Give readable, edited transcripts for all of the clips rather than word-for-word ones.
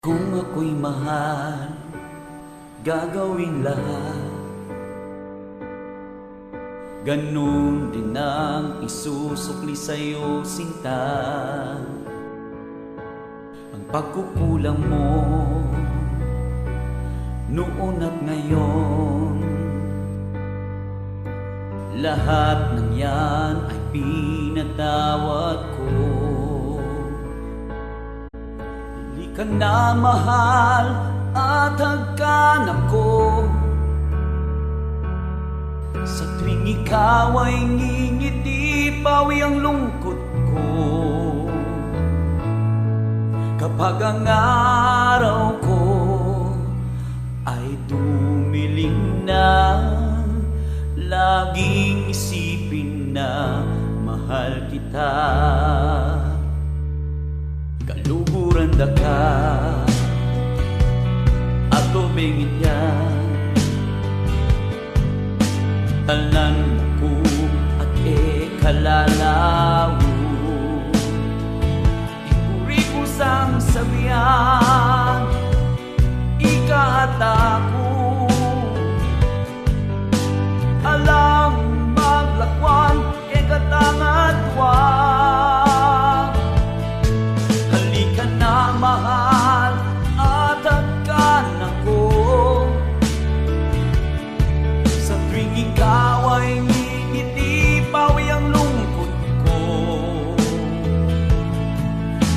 Kung ako'y mahal, gagawin lahat. Ganun din ang isusukli sa'yo, sinta. Ang pagkukulang mo noon at ngayon, lahat ng yan ay pinatawad ko. Hindi ka na mahal at hagkan ako. Sa tuwing ikaw ay ngingiti, pawi ang lungkot ko. Kapag ang araw ko ay dumilim na, laging isipin na mahal kita. Kaluguran daka at tubig yan, talan ko at ikalalaw. Ipuri ko sang sabihan, ika at ako. Alang maglakwan kay katangadwa. Halika na mahal at hagkan ako. Sa tuwing ikaw ay ngingiti, pawi ang lungkot ko.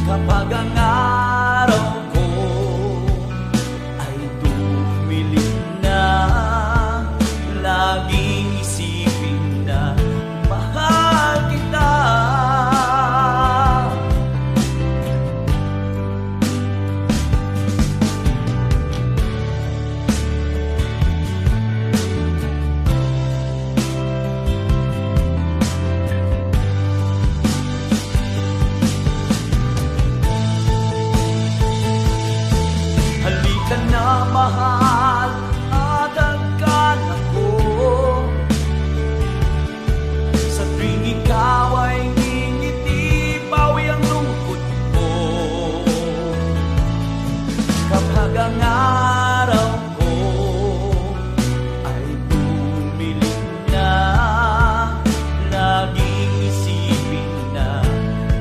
Kapag ang araw ko ay dumilim na, laging isipin na mahal kita. Halika na mahal at hagkan ako. Sa tuwing ikaw ay ngingiti, pawi ang lungkot ko. Kapag ang araw ko ay dumilim na, laging isipin na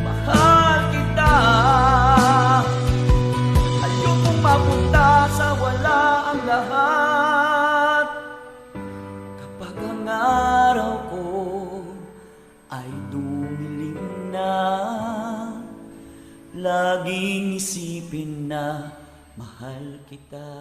mahal kita. Ayokong mapunta sa wala ang lahat. Kapag ang araw ko ay dumilim na, laging isipin na mahal kita.